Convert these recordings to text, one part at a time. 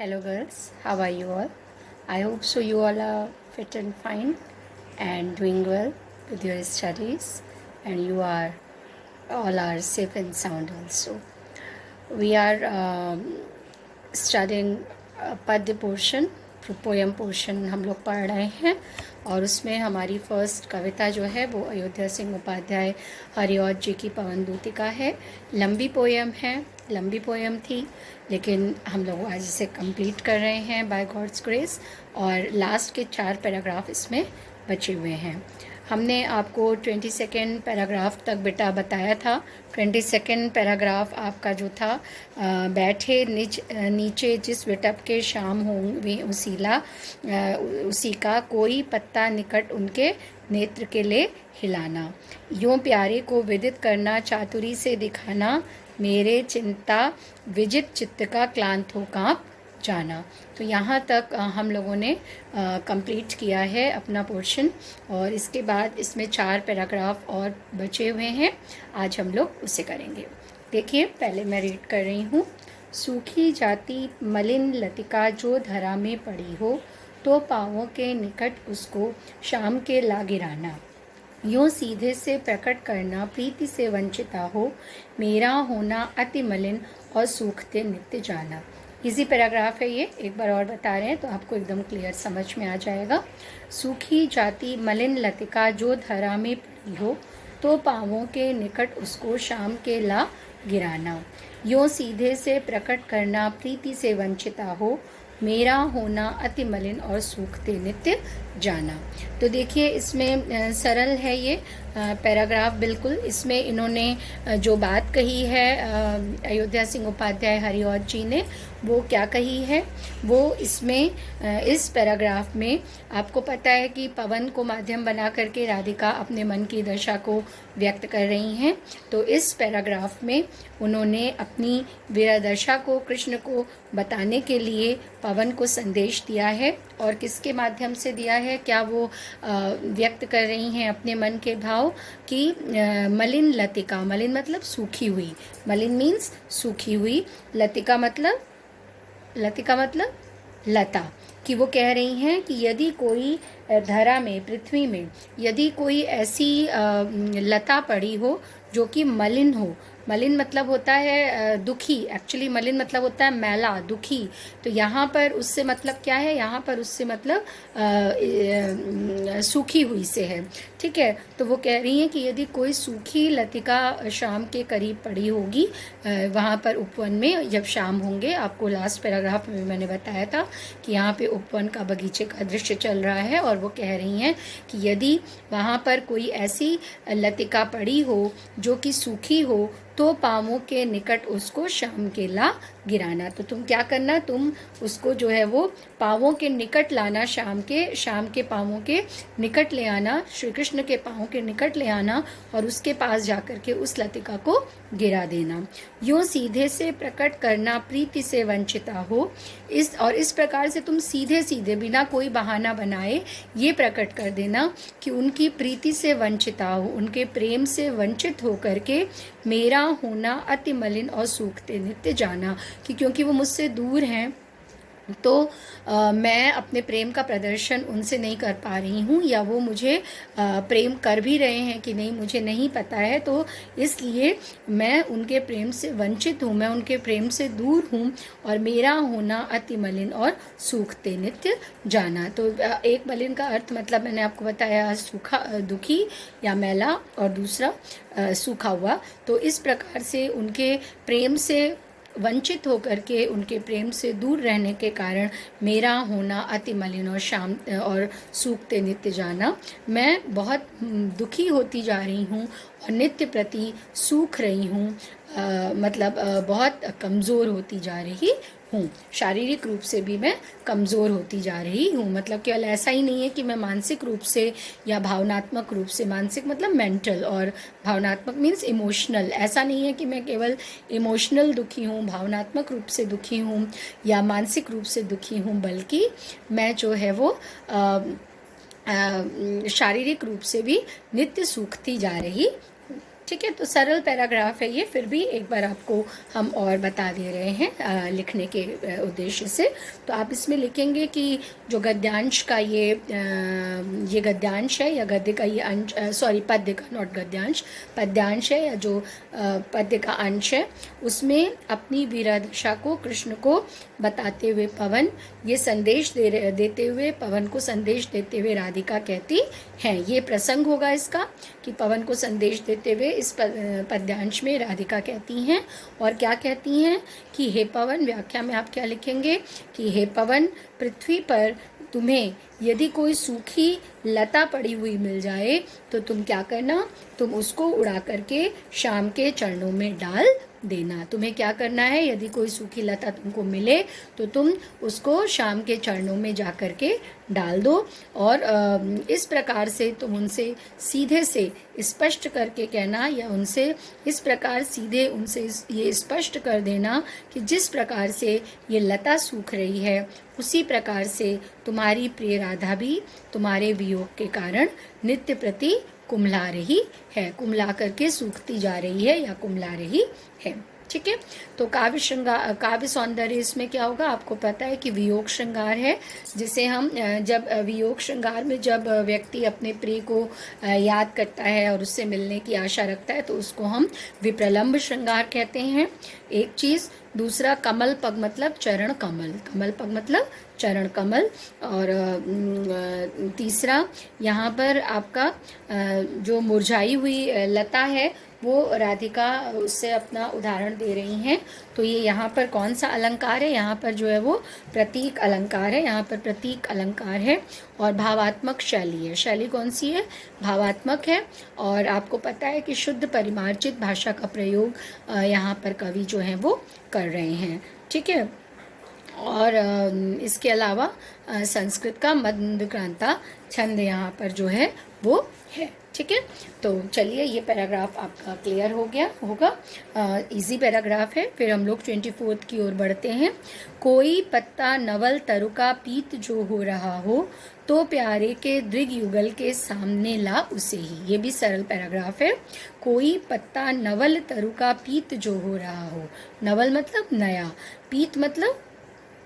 Hello girls, how are you all? I hope so you all are fit and fine and doing well with your studies, and you are all are safe and sound also. We are studying पद्य portion, poem portion हम लोग पढ़ रहे हैं, और उसमें हमारी first कविता जो है वो अयोध्या सिंह उपाध्याय हरिऔध जी की पवन दूतिका है। लंबी पोयम है, लंबी पोयम थी, लेकिन हम लोग आज इसे कंप्लीट कर रहे हैं बाय गॉड्स ग्रेस, और लास्ट के 4 पैराग्राफ इसमें बचे हुए हैं। हमने आपको 22nd पैराग्राफ तक बेटा बताया था। 22nd पैराग्राफ आपका जो था, बैठे नीचे जिस विटप के शाम होंगे उसी का कोई पत्ता निकट उनके नेत्र के ले हिलाना, यूं प्यारे को विदित करना, चातुरी से दिखाना, मेरे चिंता विजित चित्त का क्लांत हो काँप जाना। तो यहाँ तक हम लोगों ने कंप्लीट किया है अपना पोर्शन, और इसके बाद इसमें 4 पैराग्राफ और बचे हुए हैं। आज हम लोग उसे करेंगे। देखिए, पहले मैं रीड कर रही हूँ। सूखी जाती मलिन लतिका जो धरा में पड़ी हो, तो पाँवों के निकट उसको शाम के ला गिराना, यूँ सीधे से प्रकट करना, प्रीति से वंचिता हो, मेरा होना अति मलिन और सूखते नित्य जाना। इजी पैराग्राफ है ये, एक बार और बता रहे हैं तो आपको एकदम क्लियर समझ में आ जाएगा। सूखी जाती मलिन लतिका जो धरा में पड़ी हो, तो पाँवों के निकट उसको शाम के ला गिराना, यूँ सीधे से प्रकट करना, प्रीति से वंचिता हो, मेरा होना अति मलिन और सूखते नित्य जाना। तो देखिए, इसमें सरल है ये पैराग्राफ बिल्कुल। इसमें इन्होंने जो बात कही है अयोध्या सिंह उपाध्याय हरिऔध जी ने, वो क्या कही है, वो इसमें इस पैराग्राफ में आपको पता है कि पवन को माध्यम बना करके राधिका अपने मन की दशा को व्यक्त कर रही हैं। तो इस पैराग्राफ में उन्होंने अपनी विरह को कृष्ण को बताने के लिए पवन को संदेश दिया है, और किसके माध्यम से दिया है, क्या वो व्यक्त कर रही हैं अपने मन के भाव कि मलिन लतिका, मलिन मतलब सूखी हुई, मलिन मीन्स सूखी हुई, लतिका मतलब लता, कि वो कह रही हैं कि यदि कोई धरा में, पृथ्वी में यदि कोई ऐसी लता पड़ी हो जो कि मलिन हो, मलिन मतलब होता है दुखी, एक्चुअली मलिन मतलब होता है मैला, दुखी। तो यहाँ पर उससे मतलब क्या है, यहाँ पर उससे मतलब सूखी हुई से है, ठीक है। तो वो कह रही हैं कि यदि कोई सूखी लतिका शाम के करीब पड़ी होगी, वहाँ पर उपवन में जब शाम होंगे, आपको लास्ट पैराग्राफ में मैंने बताया था कि यहाँ पे उपवन का बगीचे का दृश्य चल रहा है, और वो कह रही हैं कि यदि वहाँ पर कोई ऐसी लतिका पड़ी हो जो कि सूखी हो, तो पाँवों के निकट उसको शाम के ला गिराना। तो तुम क्या करना, तुम उसको जो है वो पाँवों के निकट लाना, शाम के पाँवों के निकट ले आना, श्री कृष्ण के पाँवों के निकट ले आना, और उसके पास जाकर के उस लतिका को गिरा देना, यूँ सीधे से प्रकट करना, प्रीति से वंचिता हो। इस प्रकार से तुम सीधे सीधे बिना कोई बहाना बनाए ये प्रकट कर देना कि उनकी प्रीति से वंचिता हो, उनके प्रेम से वंचित हो करके मेरा होना अति मलिन और सूखते नित्य जाना, कि क्योंकि वो मुझसे दूर हैं, तो मैं अपने प्रेम का प्रदर्शन उनसे नहीं कर पा रही हूँ, या वो मुझे प्रेम कर भी रहे हैं कि नहीं मुझे नहीं पता है, तो इसलिए मैं उनके प्रेम से वंचित हूँ, मैं उनके प्रेम से दूर हूँ, और मेरा होना अति मलिन और सूखते नित्य जाना। तो एक मलिन का अर्थ मतलब मैंने आपको बताया सूखा, दुखी या मैला, और दूसरा सूखा हुआ। तो इस प्रकार से उनके प्रेम से वंचित होकर के, उनके प्रेम से दूर रहने के कारण मेरा होना अति मलिन और शाम और सूखते नित्य जाना, मैं बहुत दुखी होती जा रही हूँ और नित्य प्रति सूख रही हूँ, मतलब बहुत कमज़ोर होती जा रही हूँ, शारीरिक रूप से भी मैं कमज़ोर होती जा रही हूँ। मतलब केवल ऐसा ही नहीं है कि मैं मानसिक रूप से या भावनात्मक रूप से, मानसिक मतलब मेंटल और भावनात्मक मीन्स इमोशनल, ऐसा नहीं है कि मैं केवल इमोशनल दुखी हूँ, भावनात्मक रूप से दुखी हूँ या मानसिक रूप से दुखी हूँ, बल्कि मैं जो है वो शारीरिक रूप से भी नित्य सूखती जा रही ठीक है, तो सरल पैराग्राफ है ये, फिर भी एक बार आपको हम और बता दे रहे हैं लिखने के उद्देश्य से। तो आप इसमें लिखेंगे कि जो गद्यांश का ये गद्यांश है या गद्य का ये अंश, सॉरी पद्य का, नॉट गद्यांश, पद्यांश है या जो पद्य का अंश है, उसमें अपनी वीरा दशा को कृष्ण को बताते हुए पवन ये संदेश देते हुए पवन को संदेश देते हुए राधिका कहती हैं। ये प्रसंग होगा इसका कि पवन को संदेश देते हुए इस पद्यांश में राधिका कहती हैं। और क्या कहती हैं कि हे पवन, व्याख्या में आप क्या लिखेंगे कि हे पवन, पृथ्वी पर तुम्हें यदि कोई सूखी लता पड़ी हुई मिल जाए तो तुम क्या करना, तुम उसको उड़ा करके शाम के चरणों में डाल देना। तुम्हें क्या करना है, यदि कोई सूखी लता तुमको मिले तो तुम उसको शाम के चरणों में जा कर के डाल दो। और इस प्रकार से तुम उनसे सीधे से स्पष्ट करके कहना, या उनसे इस प्रकार सीधे उनसे ये स्पष्ट कर देना कि जिस प्रकार से ये लता सूख रही है उसी प्रकार से तुम्हारी प्रिय राधा भी तुम्हारे वियोग के कारण नित्य प्रति कुम्हला रही है, कुम्हला करके सूखती जा रही है या कुम्हला रही है। ठीक है, तो काव्य सौंदर्य इसमें क्या होगा, आपको पता है कि वियोग श्रृंगार है, जिसे हम जब वियोग श्रृंगार में जब व्यक्ति अपने प्रिय को याद करता है और उससे मिलने की आशा रखता है तो उसको हम विप्रलंब श्रृंगार कहते हैं, एक चीज़। दूसरा कमल पग मतलब चरण कमल, कमल पग मतलब चरण कमल। और तीसरा यहाँ पर आपका जो मुरझाई हुई लता है वो राधिका उससे अपना उदाहरण दे रही हैं। तो ये यहाँ पर कौन सा अलंकार है, यहाँ पर जो है वो प्रतीक अलंकार है, यहाँ पर प्रतीक अलंकार है। और भावात्मक शैली है, शैली कौन सी है, भावात्मक है। और आपको पता है कि शुद्ध परिमार्जित भाषा का प्रयोग यहाँ पर कवि जो है वो कर रहे हैं। ठीक है, और इसके अलावा संस्कृत का मदक्रांता छंद यहाँ पर जो है वो है। ठीक है, तो चलिए ये पैराग्राफ आपका क्लियर हो गया होगा, इजी पैराग्राफ है। फिर हम लोग 24 की ओर बढ़ते हैं। कोई पत्ता नवल तरु का पीत जो हो रहा हो तो प्यारे के दृग युगल के सामने ला उसे ही। ये भी सरल पैराग्राफ है। कोई पत्ता नवल तरु का पीत जो हो रहा हो, नवल मतलब नया, पीत मतलब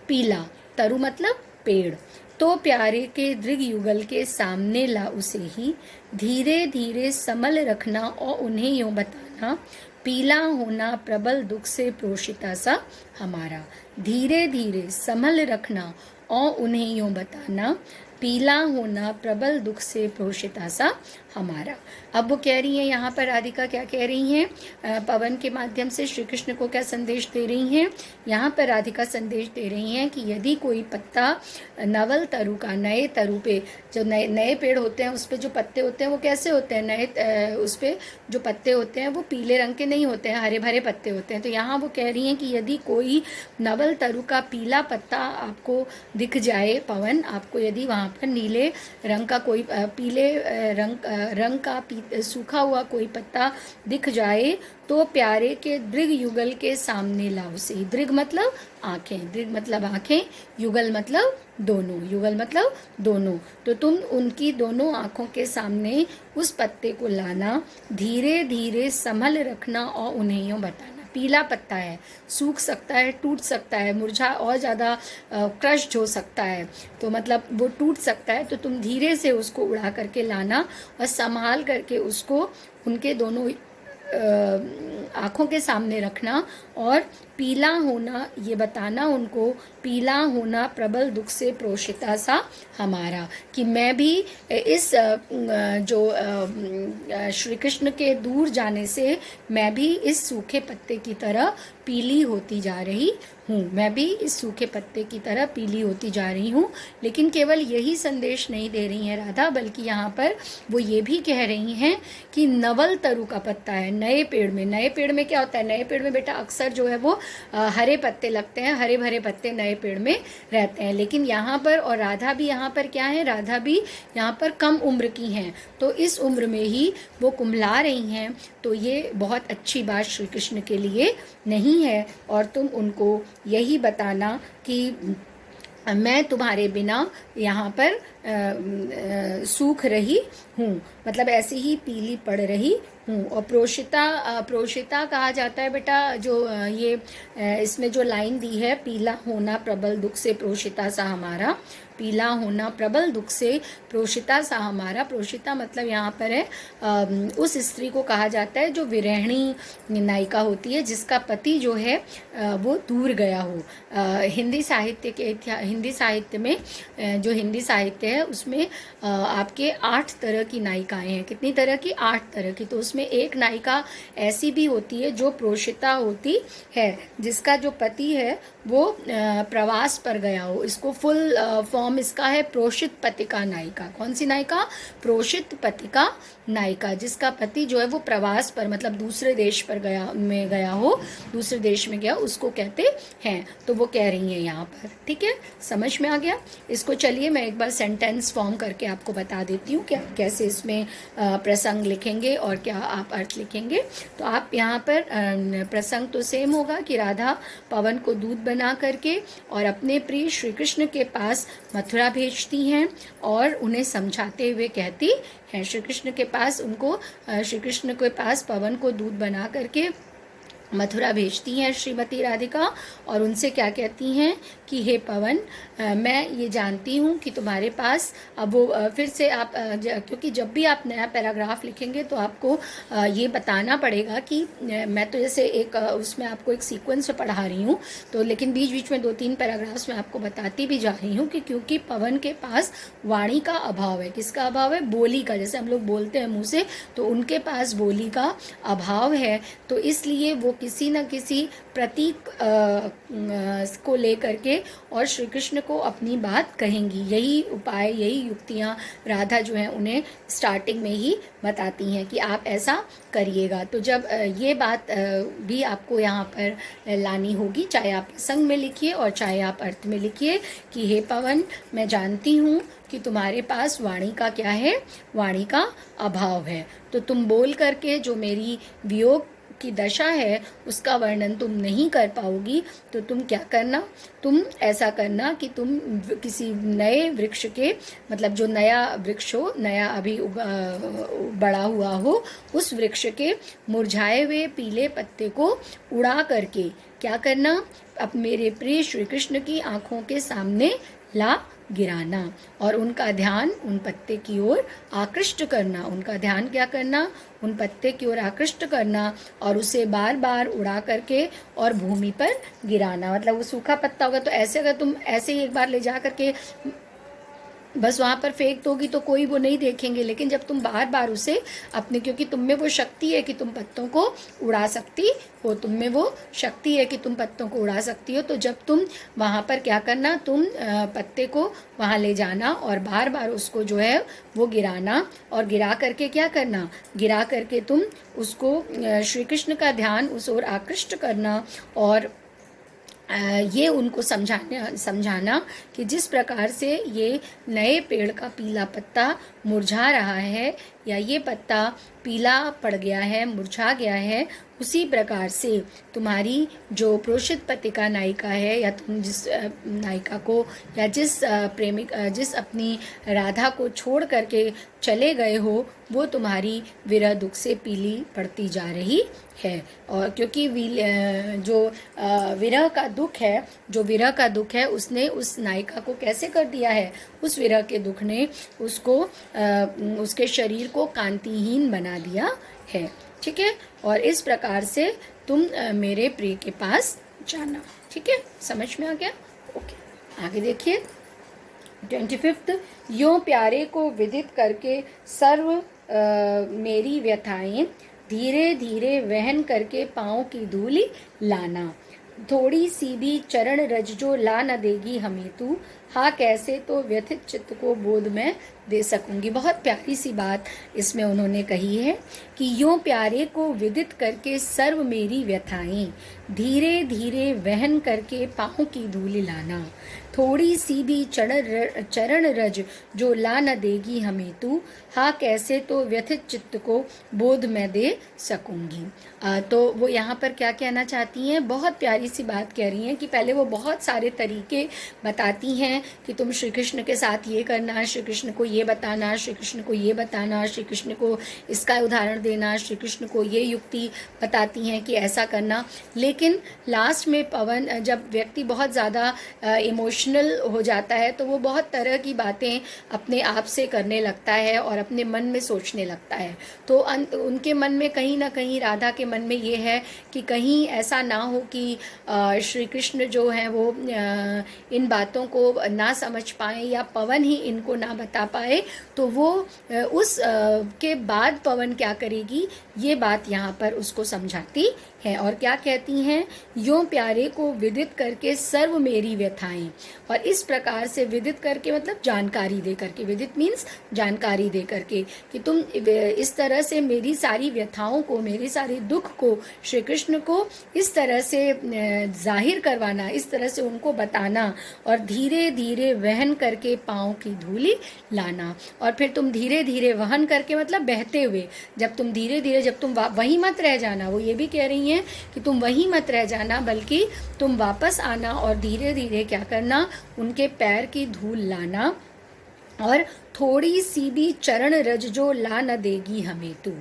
पीला, तरु मतलब पेड़, तो प्यारे के दृग युगल के सामने ला उसे ही। धीरे धीरे समल रखना और उन्हें यूं बताना, पीला होना प्रबल दुख से प्रोषिता सा हमारा। धीरे धीरे संभल रखना और उन्हें यूं बताना, पीला होना प्रबल दुख से प्रोषिता सा हमारा। अब वो कह रही हैं, यहाँ पर राधिका क्या कह रही हैं, पवन के माध्यम से श्री कृष्ण को क्या संदेश दे रही हैं, यहाँ पर राधिका संदेश दे रही हैं कि यदि कोई पत्ता नवल तरु का, नए तरु पे, जो नए पेड़ होते हैं उस पे जो पत्ते होते हैं वो कैसे होते हैं, नए उस पे जो पत्ते होते हैं वो पीले रंग के नहीं होते हैं, हरे भरे पत्ते होते हैं। तो यहाँ वो कह रही हैं कि यदि कोई नवल तरु का पीला पत्ता आपको दिख जाए, पवन आपको यदि वहाँ पर नीले रंग का कोई पीले रंग का सूखा हुआ कोई पत्ता दिख जाए तो प्यारे के दृग युगल के सामने लाओ से। दृग मतलब आंखें, दृग मतलब आंखें, युगल मतलब दोनों, युगल मतलब दोनों। तो तुम उनकी दोनों आंखों के सामने उस पत्ते को लाना, धीरे धीरे संभल रखना और उन्हें यूं बताना। पीला पत्ता है, सूख सकता है, टूट सकता है, मुरझा और ज़्यादा क्रश्ड हो सकता है, तो मतलब वो टूट सकता है। तो तुम धीरे से उसको उड़ा करके लाना और संभाल करके उसको उनके दोनों आँखों के सामने रखना और पीला होना ये बताना उनको, पीला होना प्रबल दुख से प्रोषिता सा हमारा, कि मैं भी इस जो श्री कृष्ण के दूर जाने से मैं भी इस सूखे पत्ते की तरह पीली होती जा रही हूँ, मैं भी इस सूखे पत्ते की तरह पीली होती जा रही हूँ। लेकिन केवल यही संदेश नहीं दे रही हैं राधा, बल्कि यहाँ पर वो ये भी कह रही हैं कि नवल तरु का पत्ता है, नए पेड़ में। नए पेड़ में क्या होता है, नए पेड़ में बेटा अक्सर जो है वो हरे पत्ते लगते हैं, हरे भरे पत्ते नए पेड़ में रहते हैं। लेकिन यहाँ पर, और राधा भी यहाँ पर क्या है, राधा भी यहाँ पर कम उम्र की हैं, तो इस उम्र में ही वो कुम्हला रही हैं। तो ये बहुत अच्छी बात श्री कृष्ण के लिए नहीं है। और तुम उनको यही बताना कि मैं तुम्हारे बिना यहाँ पर सूख रही हूँ, मतलब ऐसे ही पीली पड़ रही हूँ। और प्रोषिता कहा जाता है बेटा, जो इसमें जो लाइन दी है, पीला होना प्रबल दुख से प्रोषिता सा हमारा, पीला होना प्रबल दुख से प्रोषिता सा हमारा। प्रोषिता मतलब यहाँ पर है उस स्त्री को कहा जाता है जो विरहिणी नायिका होती है, जिसका पति जो है वो दूर गया हो। हिंदी साहित्य में जो हिंदी साहित्य है उसमें आपके 8 तरह की नायिकाएं हैं। कितनी तरह की? 8 तरह की। तो उसमें एक नायिका ऐसी भी होती है जो प्रोषिता होती है, जिसका जो पति है वो प्रवास पर गया हो। इसको फुल फॉर्म इसका है प्रोषित पतिका नायिका। कौन सी नायिका? प्रोषित पतिका नायिका, जिसका पति जो है वो प्रवास पर, मतलब दूसरे देश पर गया हो, दूसरे देश में गया, उसको कहते हैं। तो वो कह रही हैं यहाँ पर। ठीक है, समझ में आ गया? इसको चलिए मैं एक बार सेंटेंस फॉर्म करके आपको बता देती हूँ क्या कैसे इसमें प्रसंग लिखेंगे और क्या आप अर्थ लिखेंगे। तो आप यहाँ पर प्रसंग तो सेम होगा कि राधा पवन को दूध बना करके और अपने प्रिय श्री कृष्ण के पास मथुरा भेजती हैं और उन्हें समझाते हुए कहती हैं, श्री कृष्ण के पास श्री कृष्ण के पास पवन को दूध बना करके मथुरा भेजती हैं श्रीमती राधिका, और उनसे क्या कहती हैं कि हे पवन, मैं ये जानती हूँ कि तुम्हारे पास, अब वो फिर से आप क्योंकि जब भी आप नया पैराग्राफ लिखेंगे तो आपको ये बताना पड़ेगा कि मैं तो जैसे एक उसमें आपको एक सीक्वेंस में पढ़ा रही हूँ, तो लेकिन बीच बीच में 2-3 पैराग्राफ्स में आपको बताती भी जा रही हूँ कि क्योंकि पवन के पास वाणी का अभाव है। किसका अभाव है? बोली का। जैसे हम लोग बोलते हैं मुँह से, तो उनके पास बोली का अभाव है, तो इसलिए वो किसी न किसी प्रतीक को लेकर के और श्री कृष्ण को अपनी बात कहेंगी। यही उपाय, यही युक्तियाँ राधा जो है उन्हें स्टार्टिंग में ही बताती हैं कि आप ऐसा करिएगा। तो जब ये बात भी आपको यहाँ पर लानी होगी, चाहे आप प्रसंग में लिखिए और चाहे आप अर्थ में लिखिए कि हे पवन, मैं जानती हूँ कि तुम्हारे पास वाणी का क्या है? वाणी का अभाव है। तो तुम बोल करके जो मेरी वियोग की दशा है उसका वर्णन तुम नहीं कर पाओगी, तो तुम क्या करना? तुम ऐसा करना कि तुम किसी नए वृक्ष के, मतलब जो नया वृक्ष हो, नया अभी बड़ा हुआ हो, उस वृक्ष के मुरझाए हुए पीले पत्ते को उड़ा करके क्या करना? अब मेरे प्रिय श्री कृष्ण की आंखों के सामने ला गिराना और उनका ध्यान उन पत्ते की ओर आकृष्ट करना। उनका ध्यान क्या करना? उन पत्ते की ओर आकृष्ट करना और उसे बार बार उड़ा करके और भूमि पर गिराना। मतलब वो सूखा पत्ता होगा तो ऐसे, अगर तुम ऐसे ही एक बार ले जा करके बस वहाँ पर फेंक दोगी तो कोई वो नहीं देखेंगे, लेकिन जब तुम बार बार उसे अपने, क्योंकि तुम में वो शक्ति है कि तुम पत्तों को उड़ा सकती हो, तुम में वो शक्ति है कि तुम पत्तों को उड़ा सकती हो, तो जब तुम वहाँ पर क्या करना? तुम पत्ते को वहाँ ले जाना और बार बार उसको जो है वो गिराना, और गिरा करके क्या करना? गिरा करके तुम उसको श्री कृष्ण का ध्यान उस ओर आकृष्ट करना और ये उनको समझाना कि जिस प्रकार से ये नए पेड़ का पीला पत्ता मुरझा रहा है या ये पत्ता पीला पड़ गया है, मुरझा गया है, उसी प्रकार से तुम्हारी जो प्रोषित पतिका नायिका है, या तुम जिस नायिका को या जिस अपनी राधा को छोड़ करके चले गए हो, वो तुम्हारी विरह दुख से पीली पड़ती जा रही है। और क्योंकि जो विरह का दुख है उसने उस नायिका को कैसे कर दिया है? उस विरह के दुख ने उसको उसके शरीर को कांतिहीन बना दिया है। ठीक है, और इस प्रकार से तुम मेरे प्रिय के पास जाना। ठीक है, समझ में आ गया? ओके, आगे देखिए 25। यों प्यारे को विदित करके सर्व मेरी व्यथाएं धीरे धीरे वहन करके पाँव की धूलि लाना। थोड़ी सी भी चरण रज जो ला न देगी हमें तू, हाँ कैसे तो व्यथित चित्त को बोध में दे सकूंगी। बहुत प्यारी सी बात इसमें उन्होंने कही है कि यों प्यारे को विदित करके सर्व मेरी व्यथाएं धीरे धीरे वहन करके पाँव की धूलि लाना। थोड़ी सी भी चरण रज जो ला न देगी हमें तू, हाँ कैसे तो व्यथित चित्त को बोध में दे सकूंगी। तो वो यहाँ पर क्या कहना चाहती हैं? बहुत प्यारी सी बात कह रही हैं कि पहले वो बहुत सारे तरीके बताती हैं कि तुम श्री कृष्ण के साथ ये करना, श्री कृष्ण को ये बताना, श्री कृष्ण को ये बताना, श्री कृष्ण को इसका उदाहरण देना, श्री कृष्ण को ये युक्ति बताती हैं कि ऐसा करना। लेकिन लास्ट में पवन, जब व्यक्ति बहुत ज़्यादा इमोशनल हो जाता है तो वो बहुत तरह की बातें अपने आप से करने लगता है और अपने मन में सोचने लगता है। तो उनके मन में कहीं ना कहीं, राधा के मन में ये है कि कहीं ऐसा ना हो कि श्री कृष्ण जो हैं वो इन बातों को ना समझ पाए या पवन ही इनको ना बता पाए। तो वो उस के बाद पवन क्या करेगी, ये बात यहाँ पर उसको समझाती है और क्या कहती हैं, यों प्यारे को विदित करके सर्व मेरी व्यथाएं। और इस प्रकार से विदित करके मतलब जानकारी दे करके, विदित मीन्स जानकारी दे करके, कि तुम इस तरह से मेरी सारी व्यथाओं को, मेरी सारी दुख को श्री कृष्ण को इस तरह से जाहिर करवाना, इस तरह से उनको बताना और धीरे धीरे वहन करके पाँव की धूली लाना। और फिर तुम धीरे धीरे वहन करके मतलब बहते हुए, जब तुम धीरे धीरे, जब तुम वहीं मत रह जाना, वो ये भी कह रही हैं कि तुम वहीं मत रह जाना बल्कि तुम वापस आना और धीरे धीरे क्या करना, उनके पैर की धूल लाना। और थोड़ी सी भी चरण रज जो ला न देगी हमें तू,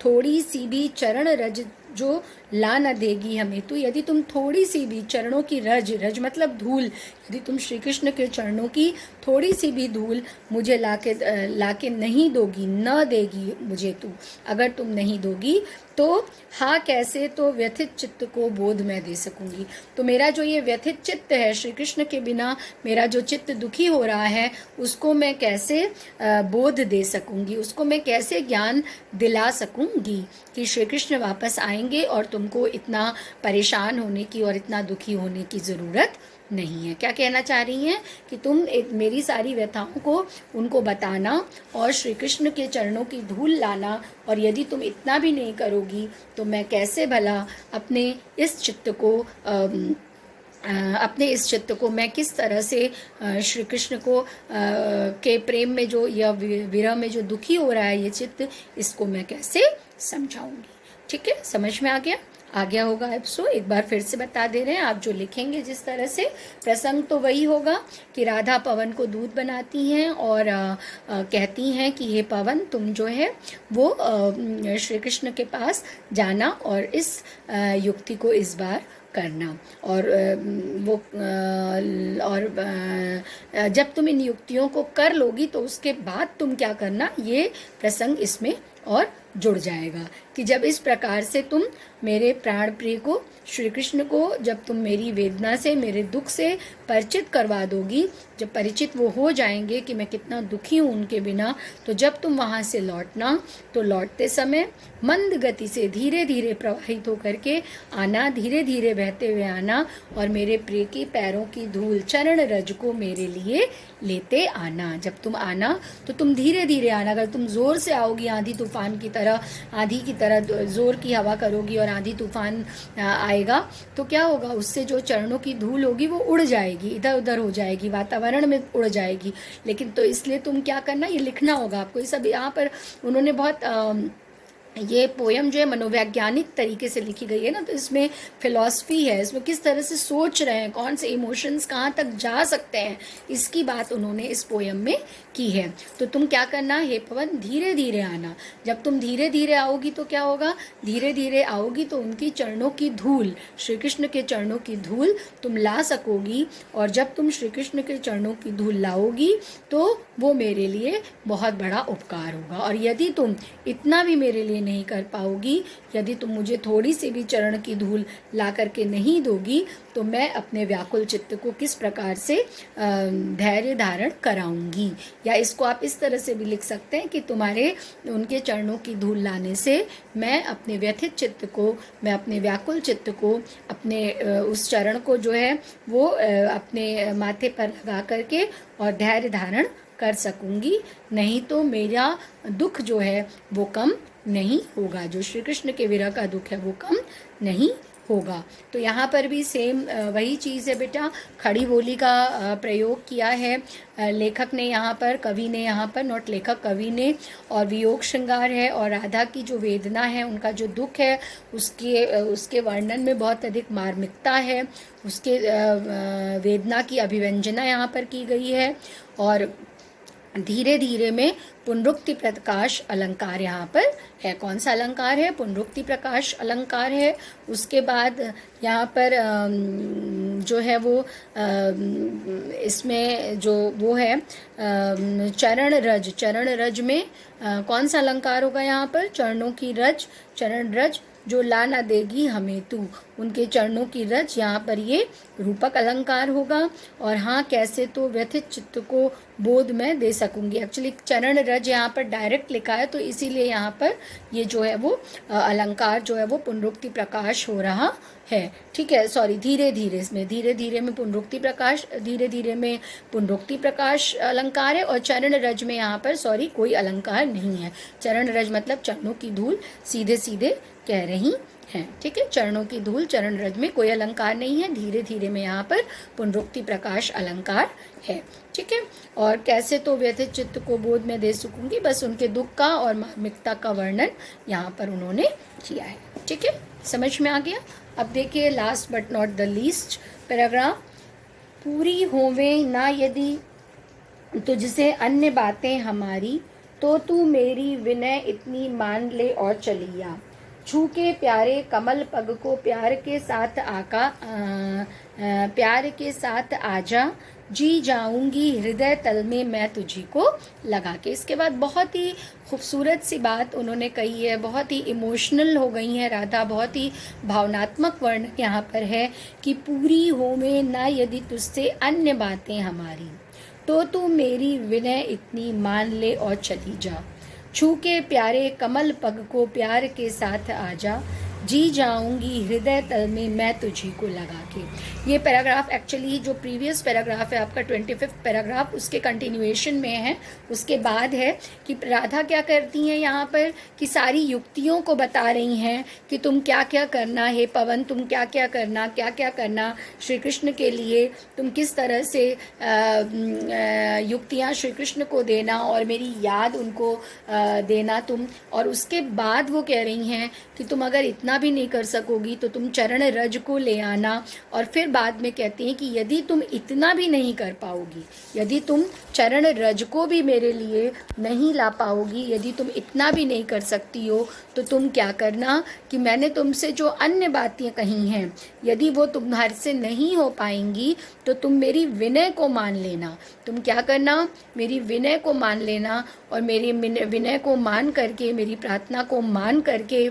थोड़ी सी भी चरण रज जो ला न देगी हमें तू। यदि तुम थोड़ी सी भी चरणों की रज, रज मतलब धूल, यदि तुम श्री कृष्ण के चरणों की थोड़ी सी भी धूल मुझे लाके नहीं दोगी, न देगी मुझे तू, अगर तुम नहीं दोगी तो हाँ कैसे तो व्यथित चित्त को बोध मैं दे सकूंगी। तो मेरा जो ये व्यथित चित्त है, श्री कृष्ण के बिना मेरा जो चित्त दुखी हो रहा है, उसको मैं कैसे बोध दे सकूंगी, उसको मैं कैसे ज्ञान दिला सकूंगी कि श्री कृष्ण वापस आएंगे और तुमको इतना परेशान होने की और इतना दुखी होने की ज़रूरत नहीं है। क्या कहना चाह रही हैं कि तुम मेरी सारी व्यथाओं को उनको बताना और श्री कृष्ण के चरणों की धूल लाना, और यदि तुम इतना भी नहीं करोगी तो मैं कैसे भला अपने इस चित्त को मैं किस तरह से श्री कृष्ण को के प्रेम में जो या विरह में जो दुखी हो रहा है ये चित्त, इसको मैं कैसे समझाऊंगी। ठीक है, समझ में आ गया होगा आपको। एक बार फिर से बता दे रहे हैं, आप जो लिखेंगे जिस तरह से, प्रसंग तो वही होगा कि राधा पवन को दूध बनाती हैं और कहती हैं कि हे पवन, तुम जो है वो श्री कृष्ण के पास जाना और इस युक्ति को इस बार करना। और जब तुम इन युक्तियों को कर लोगी तो उसके बाद तुम क्या करना, ये प्रसंग इसमें और जुड़ जाएगा कि जब इस प्रकार से तुम मेरे प्राण प्रिय को, श्री कृष्ण को, जब तुम मेरी वेदना से, मेरे दुख से परिचित करवा दोगी, जब परिचित वो हो जाएंगे कि मैं कितना दुखी हूँ उनके बिना, तो जब तुम वहाँ से लौटना तो लौटते समय मंद गति से धीरे धीरे प्रवाहित होकर के आना, धीरे धीरे बहते हुए आना और मेरे प्रिय की पैरों की धूल, चरण रज को मेरे लिए लेते आना। जब तुम आना तो तुम धीरे धीरे आना। अगर तुम जोर से आओगी, आंधी तूफान की तरह, आंधी की तरह जोर की हवा करोगी और आंधी तूफान आएगा तो क्या होगा, उससे जो चरणों की धूल होगी वो उड़ जाएगी, इधर उधर हो जाएगी, वातावरण में उड़ जाएगी। लेकिन तो इसलिए तुम क्या करना, ये लिखना होगा आपको। ये सब यहाँ पर उन्होंने बहुत ये पोयम जो है मनोवैज्ञानिक तरीके से लिखी गई है ना, तो इसमें फिलॉसफी है, इसमें किस तरह से सोच रहे हैं, कौन से इमोशंस कहाँ तक जा सकते हैं, इसकी बात उन्होंने इस पोयम में की है। तो तुम क्या करना, हे पवन धीरे धीरे आना। जब तुम धीरे धीरे आओगी तो क्या होगा, धीरे धीरे आओगी तो उनकी चरणों की धूल, श्री कृष्ण के चरणों की धूल तुम ला सकोगी। और जब तुम श्री कृष्ण के चरणों की धूल लाओगी तो वो मेरे लिए बहुत बड़ा उपकार होगा। और यदि तुम इतना भी मेरे लिए नहीं कर पाओगी, यदि तुम मुझे थोड़ी सी भी चरण की धूल ला करके नहीं दोगी, तो मैं अपने व्याकुल चित्त को किस प्रकार से धैर्य धारण कराऊंगी। या इसको आप इस तरह से भी लिख सकते हैं कि तुम्हारे उनके चरणों की धूल लाने से मैं अपने व्यथित चित्त को, मैं अपने व्याकुल चित्त को, अपने उस चरण को जो है वो अपने माथे पर लगा करके और धैर्य धारण कर सकूंगी। नहीं तो मेरा दुख जो है वो कम नहीं होगा, जो श्री कृष्ण के विरह का दुख है वो कम नहीं होगा। तो यहाँ पर भी सेम वही चीज़ है बेटा, खड़ी बोली का प्रयोग किया है लेखक ने यहाँ पर, कवि ने यहाँ पर, नॉट लेखक, कवि ने। और वियोग श्रृंगार है, और राधा की जो वेदना है, उनका जो दुख है, उसके वर्णन में बहुत अधिक मार्मिकता है, उसके वेदना की अभिव्यंजना यहाँ पर की गई है। और धीरे धीरे में पुनरुक्ति प्रकाश अलंकार यहाँ पर है। कौन सा अलंकार है? पुनरुक्ति प्रकाश अलंकार है। उसके बाद यहाँ पर जो है वो इसमें जो वो है चरण रज में कौन सा अलंकार होगा यहाँ पर? चरणों की रज, चरण रज जो ला ना देगी हमें तू, उनके चरणों की रज, यहाँ पर ये रूपक अलंकार होगा। और हाँ, कैसे तो व्यथित चित्त को बोध में दे सकूंगी। एक्चुअली चरण रज यहाँ पर डायरेक्ट लिखा है, तो इसीलिए यहाँ पर ये जो है वो अलंकार जो है वो पुनरुक्ति प्रकाश हो रहा है। ठीक है, सॉरी, धीरे धीरे में पुनरुक्ति प्रकाश, धीरे धीरे में पुनरुक्ति प्रकाश अलंकार है। और चरण रज में यहाँ पर सॉरी कोई अलंकार नहीं है। चरण रज मतलब चरणों की धूल, सीधे सीधे कह रही हैं। ठीक है, चरणों की धूल, चरण रज में कोई अलंकार नहीं है। धीरे धीरे में यहाँ पर पुनरुक्ति प्रकाश अलंकार है। ठीक है, और कैसे तो व्यथित चित्त को बोध में दे सकूंगी, बस उनके दुख का और मार्मिकता का वर्णन यहाँ पर उन्होंने किया है। ठीक है, समझ में आ गया। अब देखिए last but not the least paragraph, पूरी होवे ना यदि तुझसे अन्य बातें हमारी, तो तू मेरी विनय इतनी मान ले और चलिया। छू के प्यारे कमल पग को प्यार के साथ प्यार के साथ आजा, जी जाऊंगी हृदय तल में मैं तुझी को लगा के। इसके बाद बहुत ही खूबसूरत सी बात उन्होंने कही है, बहुत ही इमोशनल हो गई है राधा, बहुत ही भावनात्मक वर्ण यहाँ पर है कि पूरी होवे ना यदि तुझसे अन्य बातें हमारी, तो तू मेरी विनय इतनी मान ले और चली जा। छू के प्यारे कमल पग को प्यार के साथ आजा, जी जाऊंगी हृदय तल में मैं तुझी को लगा के। ये पैराग्राफ एक्चुअली जो प्रीवियस पैराग्राफ है आपका 25th पैराग्राफ, उसके कंटिन्यूएशन में है। उसके बाद है कि राधा क्या करती हैं यहाँ पर कि सारी युक्तियों को बता रही हैं कि तुम क्या क्या करना है पवन, तुम क्या क्या करना श्री कृष्ण के लिए, तुम किस तरह से युक्तियाँ श्री कृष्ण को देना और मेरी याद उनको देना तुम। और उसके बाद वो कह रही हैं कि तुम अगर इतना भी नहीं कर सकोगी तो तुम चरण रज को ले आना। और फिर बाद में कहती हैं कि यदि तुम इतना भी नहीं कर पाओगी, यदि तुम चरण रज को भी मेरे लिए नहीं ला पाओगी, यदि तुम इतना भी नहीं कर सकती हो, तो तुम क्या करना कि मैंने तुमसे जो अन्य बातें कही हैं, यदि वो तुम्हारे से नहीं हो पाएंगी तो तुम मेरी विनय को मान लेना। तुम क्या करना? मेरी विनय को मान लेना, और मेरी विनय को मान करके, मेरी प्रार्थना को मान करके,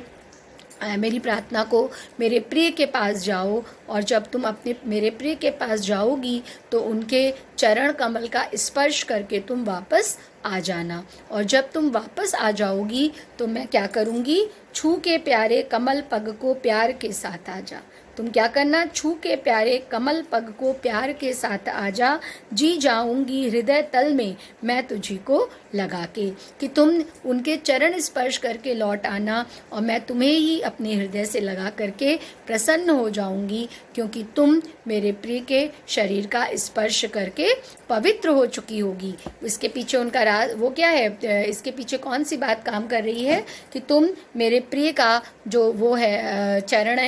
मेरी प्रार्थना को मेरे प्रिय के पास जाओ। और जब तुम अपने मेरे प्रिय के पास जाओगी तो उनके चरण कमल का स्पर्श करके तुम वापस आ जाना। और जब तुम वापस आ जाओगी तो मैं क्या करूँगी? छू के प्यारे कमल पग को प्यार के साथ आ जा। तुम क्या करना? छू के प्यारे कमल पग को प्यार के साथ आजा, जी जाऊंगी हृदय तल में मैं तुझी को लगा के। कि तुम उनके चरण स्पर्श करके लौट आना और मैं तुम्हें ही अपने हृदय से लगा करके प्रसन्न हो जाऊंगी, क्योंकि तुम मेरे प्रिय के शरीर का स्पर्श करके पवित्र हो चुकी होगी। इसके पीछे उनका राज वो क्या है? इसके पीछे कौन सी बात काम कर रही है कि तुम मेरे प्रिय का जो वो है चरण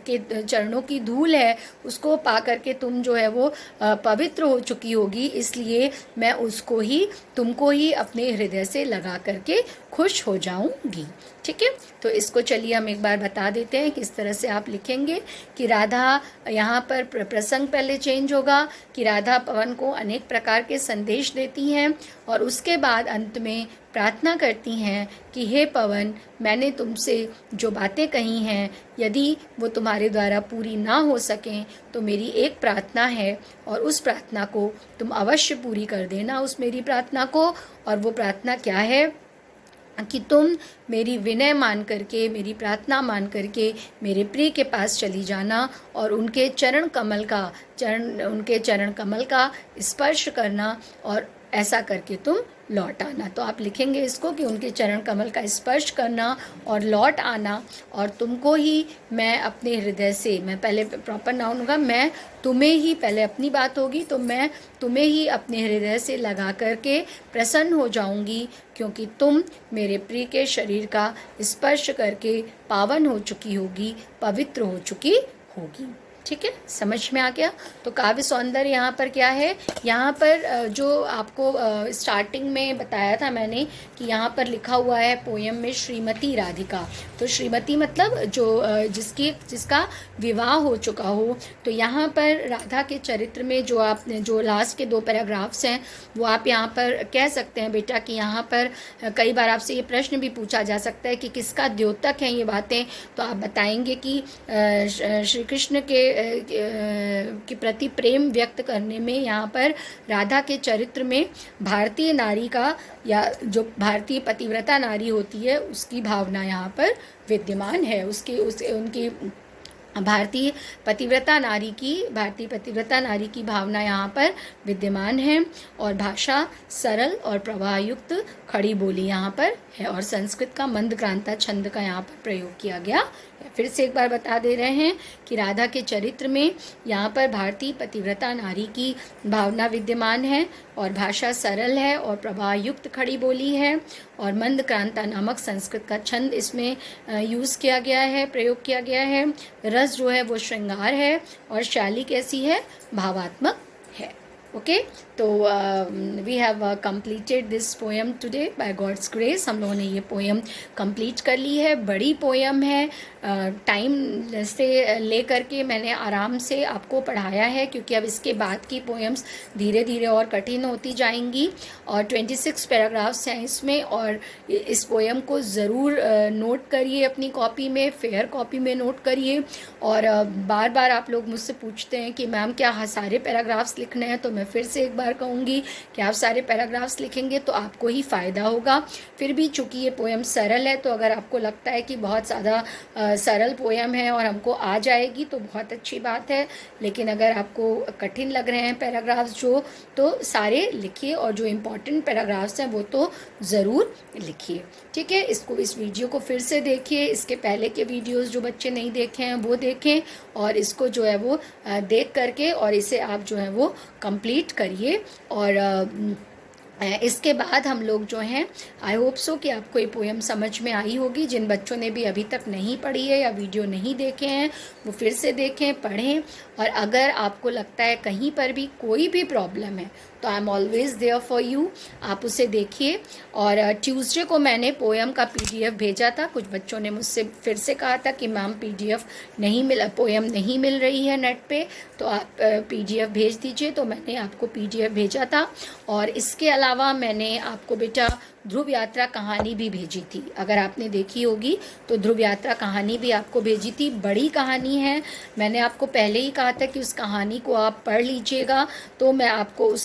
के चरणों की धूल है, उसको पा करके तुम जो है वो पवित्र हो चुकी होगी, इसलिए मैं उसको ही, तुमको ही अपने हृदय से लगा करके खुश हो जाऊंगी। ठीक है, तो इसको चलिए हम एक बार बता देते हैं किस तरह से आप लिखेंगे कि राधा, यहाँ पर प्रसंग पहले चेंज होगा कि राधा पवन को अनेक प्रकार के संदेश देती हैं और उसके बाद अंत में प्रार्थना करती हैं कि हे पवन, मैंने तुमसे जो बातें कही हैं यदि वो तुम्हारे द्वारा पूरी ना हो सकें तो मेरी एक प्रार्थना है और उस प्रार्थना को तुम अवश्य पूरी कर देना, उस मेरी प्रार्थना को। और वो प्रार्थना क्या है कि तुम मेरी विनय मान करके, मेरी प्रार्थना मान करके मेरे प्रिय के पास चली जाना और उनके चरण कमल का स्पर्श करना और ऐसा करके तुम लौट आना। तो आप लिखेंगे इसको कि उनके चरण कमल का स्पर्श करना और लौट आना, और तुमको ही मैं अपने हृदय से, मैं पहले प्रॉपर नाउन होगा, मैं तुम्हें ही, पहले अपनी बात होगी तो मैं तुम्हें ही अपने हृदय से लगा करके प्रसन्न हो जाऊंगी, क्योंकि तुम मेरे प्रिय के शरीर का स्पर्श करके पावन हो चुकी होगी, पवित्र हो चुकी होगी। ठीक है, समझ में आ गया। तो काव्य सौंदर्य यहाँ पर क्या है, यहाँ पर जो आपको स्टार्टिंग में बताया था मैंने कि यहाँ पर लिखा हुआ है पोयम में श्रीमती राधिका। तो श्रीमती मतलब जो जिसका विवाह हो चुका हो। तो यहाँ पर राधा के चरित्र में जो आप जो लास्ट के 2 पैराग्राफ्स हैं वो आप यहाँ पर कह सकते हैं बेटा कि यहाँ पर कई बार आपसे ये प्रश्न भी पूछा जा सकता है कि किसका द्योतक हैं ये बातें। तो आप बताएंगे कि श्री कृष्ण के प्रति प्रेम व्यक्त करने में यहाँ पर राधा के चरित्र में भारतीय नारी का, या जो भारतीय पतिव्रता नारी होती है उसकी भावना यहाँ पर विद्यमान है। उनकी भारतीय पतिव्रता नारी की भावना यहाँ पर विद्यमान है। और भाषा सरल और प्रवाहयुक्त खड़ी बोली यहाँ पर है, और संस्कृत का मंदक्रांता छंद का यहाँ पर प्रयोग किया गया। फिर से एक बार बता दे रहे हैं कि राधा के चरित्र में यहाँ पर भारतीय पतिव्रता नारी की भावना विद्यमान है, और भाषा सरल है और प्रवाहयुक्त खड़ी बोली है, और मंदक्रांता नामक संस्कृत का छंद इसमें यूज़ किया गया है, प्रयोग किया गया है। रस जो है वो श्रृंगार है, और शैली कैसी है, भावात्मक है। ओके, तो we have completed this poem today by God's grace. हम लोगों ने ये पोएम कंप्लीट कर ली है। बड़ी पोएम है, टाइम से ले करके मैंने आराम से आपको पढ़ाया है, क्योंकि अब इसके बाद की पोएम्स धीरे धीरे और कठिन होती जाएंगी। और 26 पैराग्राफ्स हैं इसमें, और इस पोएम को ज़रूर नोट करिए अपनी कॉपी में, फेयर कॉपी में नोट करिए। और बार बार आप लोग मुझसे पूछते हैं कि मैम क्या सारे पैराग्राफ्स लिखने हैं, तो मैं फिर से एक बार कहूँगी कि आप सारे पैराग्राफ्स लिखेंगे तो आपको ही फ़ायदा होगा। फिर भी चूँकि ये पोएम सरल है, तो अगर आपको लगता है कि बहुत ज़्यादा सरल पोएम है और हमको आ जाएगी तो बहुत अच्छी बात है, लेकिन अगर आपको कठिन लग रहे हैं पैराग्राफ्स जो, तो सारे लिखिए, और जो इम्पॉर्टेंट पैराग्राफ्स हैं वो तो ज़रूर लिखिए। ठीक है, इस वीडियो को फिर से देखिए, इसके पहले के वीडियोस जो बच्चे नहीं देखे हैं वो देखें, और इसको जो है वो देख करके और इसे आप जो है वो कंप्लीट करिए। और इसके बाद हम लोग जो हैं, आई होप सो कि आपको ये पोएम समझ में आई होगी। जिन बच्चों ने भी अभी तक नहीं पढ़ी है या वीडियो नहीं देखे हैं वो फिर से देखें, पढ़ें। और अगर आपको लगता है कहीं पर भी कोई भी प्रॉब्लम है तो I am always there for you, आप उसे देखिए। और ट्यूसडे को मैंने पोएम का PDF भेजा था। कुछ बच्चों ने मुझसे फिर से कहा था कि मैम PDF नहीं मिला, पोएम नहीं मिल रही है नेट पे, तो आप PDF भेज दीजिए। तो मैंने आपको PDF भेजा था। और इसके अलावा मैंने आपको बेटा ध्रुव यात्रा कहानी भी भेजी थी, अगर आपने देखी होगी तो ध्रुव यात्रा कहानी भी आपको भेजी थी। बड़ी कहानी है, मैंने आपको पहले ही कहा था कि उस कहानी को आप पढ़ लीजिएगा, तो मैं आपको उस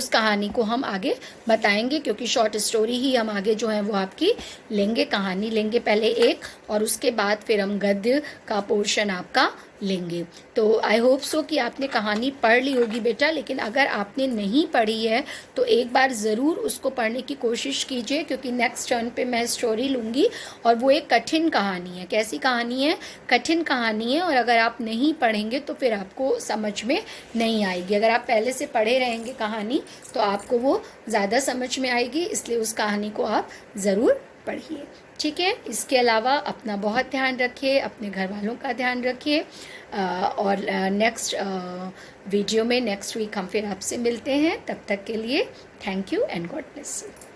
कहानी को हम आगे बताएंगे, क्योंकि शॉर्ट स्टोरी ही हम आगे जो है वो आपकी लेंगे, कहानी लेंगे पहले एक, और उसके बाद फिर हम गद्य का पोर्शन आपका लेंगे। तो आई होप सो कि आपने कहानी पढ़ ली होगी बेटा, लेकिन अगर आपने नहीं पढ़ी है तो एक बार ज़रूर उसको पढ़ने की कोशिश कीजिए, क्योंकि नेक्स्ट टर्न पे मैं स्टोरी लूँगी, और वो एक कठिन कहानी है। कैसी कहानी है? कठिन कहानी है, और अगर आप नहीं पढ़ेंगे तो फिर आपको समझ में नहीं आएगी। अगर आप पहले से पढ़े रहेंगे कहानी तो आपको वो ज़्यादा समझ में आएगी, इसलिए उस कहानी को आप ज़रूर पढ़िए। ठीक है, इसके अलावा अपना बहुत ध्यान रखिए, अपने घर वालों का ध्यान रखिए। और नेक्स्ट वीडियो में नेक्स्ट वीक हम फिर आपसे मिलते हैं। तब तक के लिए thank you and God bless you.